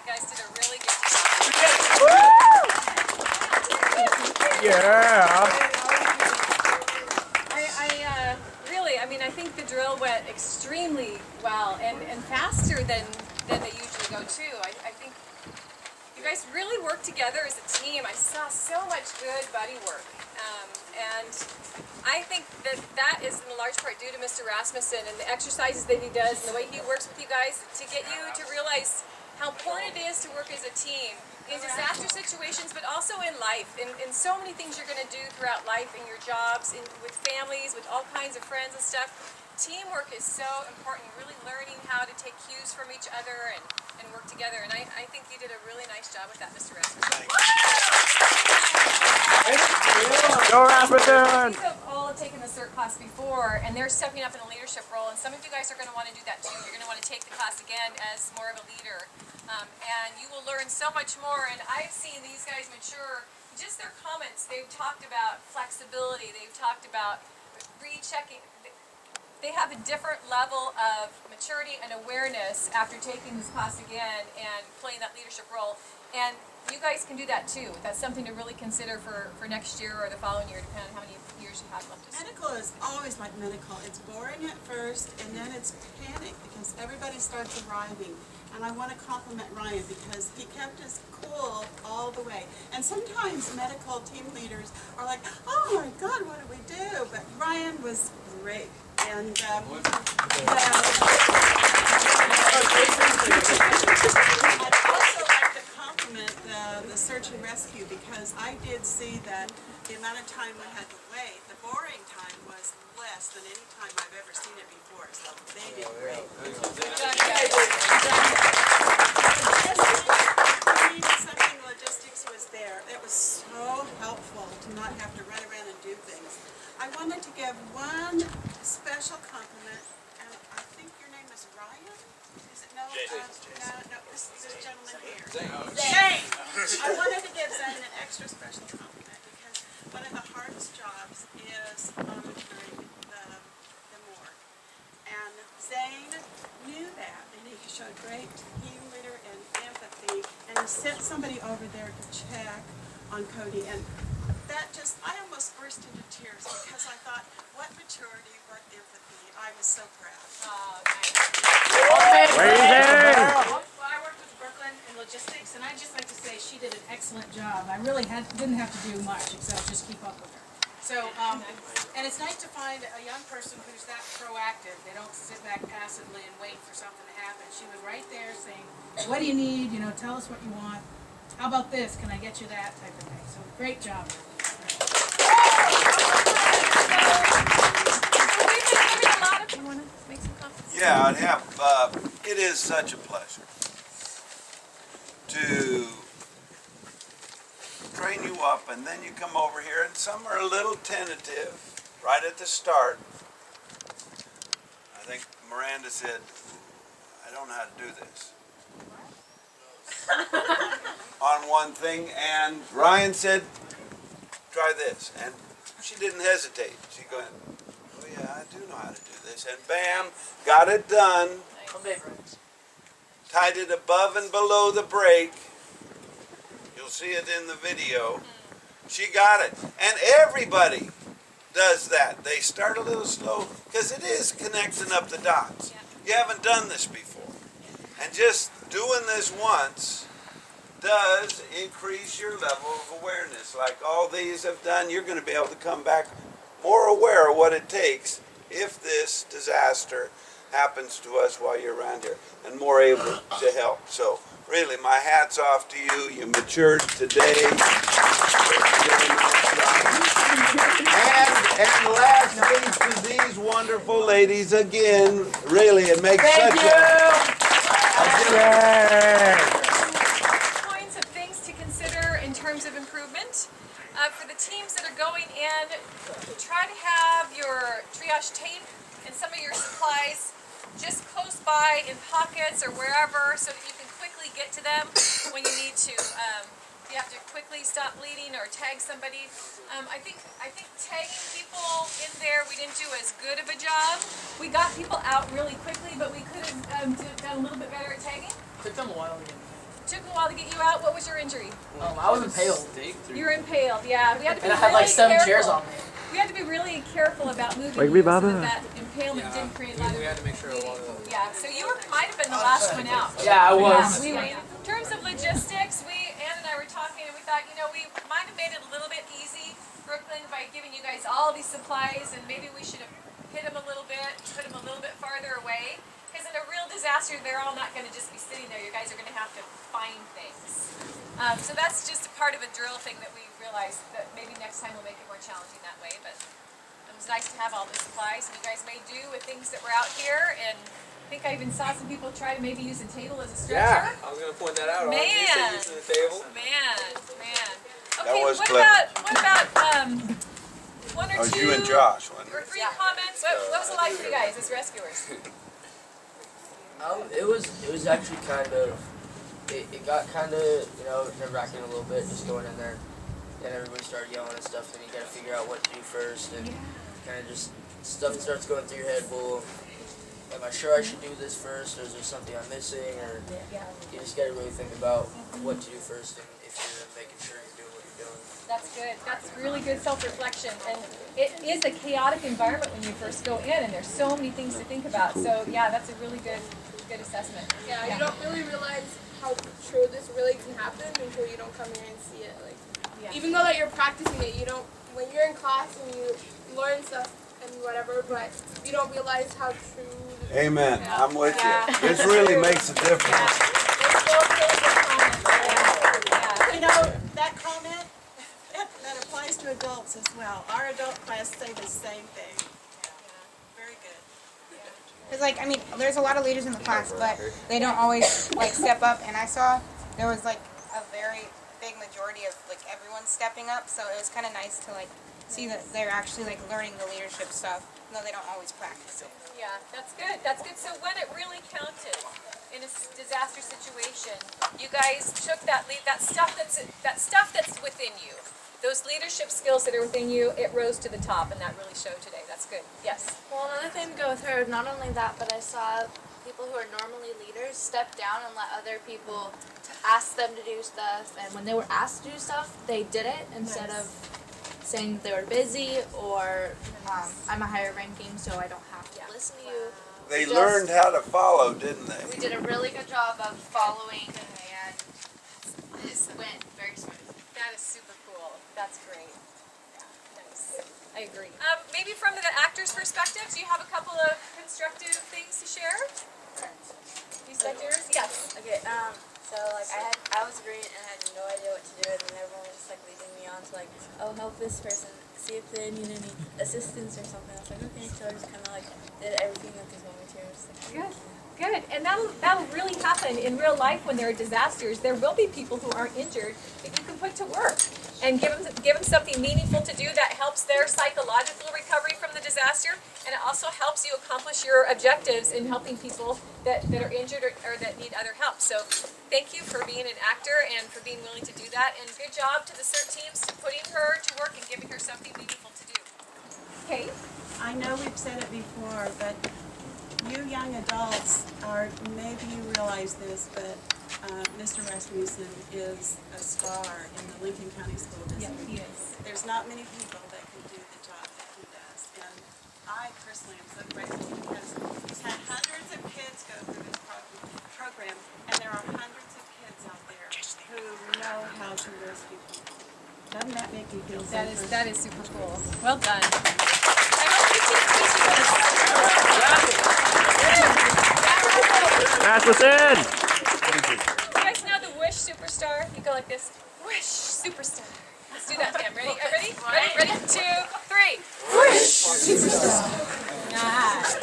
You guys did a really good job. Yeah. I think the drill went extremely well and faster than they usually go too. I think you guys really worked together as a team. I saw so much good buddy work. And I think that is in large part due to Mr. Rasmussen and the exercises that he does and the way he works with you guys to get you to realize how important it is to work as a team in disaster situations, but also in life, in so many things you're going to do throughout life, in your jobs, with families, with all kinds of friends and stuff. Teamwork is so important, really learning how to take cues from each other and work together, and I think you did a really nice job with that, Mr. Rasmussen. Go Rasmussen! You have all taken the CERT class before, and they're stepping up in a leadership role, and some of you guys are going to want to do that too. You're going to want to take the class again as more of a leader, and you will learn so much more, and I've seen these guys mature. Just their comments, they've talked about flexibility, they've talked about rechecking. They have a different level of maturity and awareness after taking this class again and playing that leadership role. And you guys can do that too. That's something to really consider for next year or the following year, depending on how many years you have left to school. Medical is always like medical. It's boring at first, and then it's panic because everybody starts arriving. And I want to compliment Ryan because he kept his cool all the way. And sometimes medical team leaders are like, oh my God, what do we do? But Ryan was great. And I'd also like to compliment the search and rescue because I did see that the amount of time we had to wait, the boring time was less than any time I've ever seen it before. So they did great. Logistics was there. It was so helpful to not have to run around and do things. I wanted to give one special compliment, and I think your name is Ryan? Is it no? No, this gentleman here. Zane! I wanted to give Zane an extra special compliment because one of the hardest jobs is monitoring the morgue. And Zane knew that, and he showed great team leader and empathy, and he sent somebody over there to check on Cody, and that just, I almost burst into tears because I thought, what maturity, what empathy. I was so proud. Oh, nice. Well, I worked with Brooklyn in logistics, and I'd just like to say she did an excellent job. I really didn't have to do much except just keep up with her. So, and it's nice to find a young person who's that proactive. They don't sit back passively and wait for something to happen. She was right there saying, what do you need? You know, tell us what you want. How about this? Can I get you that type of thing? So, great job. Yeah, I'd have. It is such a pleasure to train you up, and then you come over here, and some are a little tentative right at the start. I think Miranda said, I don't know how to do this. On one thing, and Ryan said, try this, and she didn't hesitate. She going, oh yeah, I do know how to do this, and bam, got it done. Tied it above and below the brake. You'll see it in the video. She got it, and everybody does that. They start a little slow because it is connecting up the dots. You haven't done this before, and just doing this once does increase your level of awareness. Like all these have done, you're going to be able to come back more aware of what it takes if this disaster happens to us while you're around here, and more able to help. So really, my hat's off to you. You matured today. And lastly, to these wonderful ladies again, really, it makes such Points of things to consider in terms of improvement. For the teams that are going in, try to have your triage tape and some of your supplies just close by in pockets or wherever so that you can quickly get to them when you need to. You have to quickly stop bleeding or tag somebody. I think tagging people in there, we didn't do as good of a job. We got people out really quickly, but we could have done a little bit better at tagging. Took them a while to get. took a while to get you out. What was your injury? I was impaled. You were impaled. Yeah, we had to be And I had really like 7 careful. chairs on me. We had to be really careful about moving Like you me, so Baba? that impalement didn't create a lot of We had to make sure a lot of the Yeah, so you might have been the last one out. Yeah, I was. We were. In terms of logistics, Ann and I were talking, and we thought, we might have made it a little bit easy, Brooklyn, by giving you guys all these supplies, and maybe we should have hit them a little bit, put them a little bit farther away. Because in a real disaster, they're all not going to just be sitting there. You guys are going to have to find things. So that's just a part of a drill thing that we realized that maybe next time we'll make it more challenging that way. But it was nice to have all the supplies, and you guys may do with things that were out here. And I think I even saw some people try to maybe use a table as a stretcher. I was gonna point that out. Man. You said using the table. Man. That Okay, was what clever. about one or That was two you and Josh, wasn't or it? 3 comments? What was it like for you guys as rescuers? It was actually kind of, it got kind of, nerve-wracking a little bit just going in there. And everybody started yelling and stuff, and you gotta figure out what to do first, and kind of just, stuff starts going through your head. Well, am I sure I should do this first, or is there something I'm missing, or you just gotta really think about what to do first, and if you're making sure you're doing what you're doing. That's good. That's really good self-reflection. And it is a chaotic environment when you first go in, and there's so many things to think about. So yeah, that's a really good assessment. Yeah, you don't really realize how true this really can happen until you don't come here and see it. Like, even though that you're practicing it, you don't. When you're in class and you learn stuff and whatever, but you don't realize how true. Amen. Yeah. I'm with Yeah. you. This really makes a difference. That comment, that applies to adults as well. Our adult class say the same thing. Very good. Because, there's a lot of leaders in the class, but they don't always, step up. And I saw there was, a very big majority of, everyone stepping up. So it was kind of nice to, see that they're actually, learning the leadership stuff, even though they don't always practice it. Yeah, that's good. That's good. So when it really counted in a disaster situation, you guys took that lead, that stuff that's within you, those leadership skills that are within you. It rose to the top, and that really showed today. That's good. Yes. Well, another thing to go with her, not only that, but I saw people who are normally leaders step down and let other people ask them to do stuff, and when they were asked to do stuff, they did it instead of saying that they were busy or I'm a higher ranking, so I don't have to listen to you. They learned how to follow, didn't they? We did a really good job of following, and this went very smooth. That is super cool. That's great. Yeah, nice. I agree. Maybe from the actor's perspective, do you have a couple of constructive things to share? You said yours? Yes. Okay, so I was green and had no idea what to do, and then everyone was just leading me on to oh, help this person, see if they need any assistance or something. I was like, okay, so I just kind of did everything that they told me to. Good. Good. And that'll really happen in real life when there are disasters. There will be people who aren't injured that you can put to work and give them something meaningful to do that helps their psychological recovery from the disaster, and it also helps you accomplish your objectives in helping people that are injured or that need other help. So thank you for being an actor and for being willing to do that, and good job to the CERT teams to putting her to work and giving her something meaningful to do. Okay. I know we've said it before, but you young adults maybe you realize this, but Mr. Rasmussen is a star in the Lincoln County School District. Yeah, he is. There's not many people that can do the job that he does, and I personally am so grateful because he's had hundreds of kids go through his program, and there are hundreds of kids out there who know how to rescue people. Doesn't that make you feel safer? That is super cool. Well done. I hope you teach Rasmussen! You guys know the Wish Superstar? You go like this. Wish Superstar. Let's do that, Tam. Ready? Ready? 2, 3. Wish Superstar. Nice.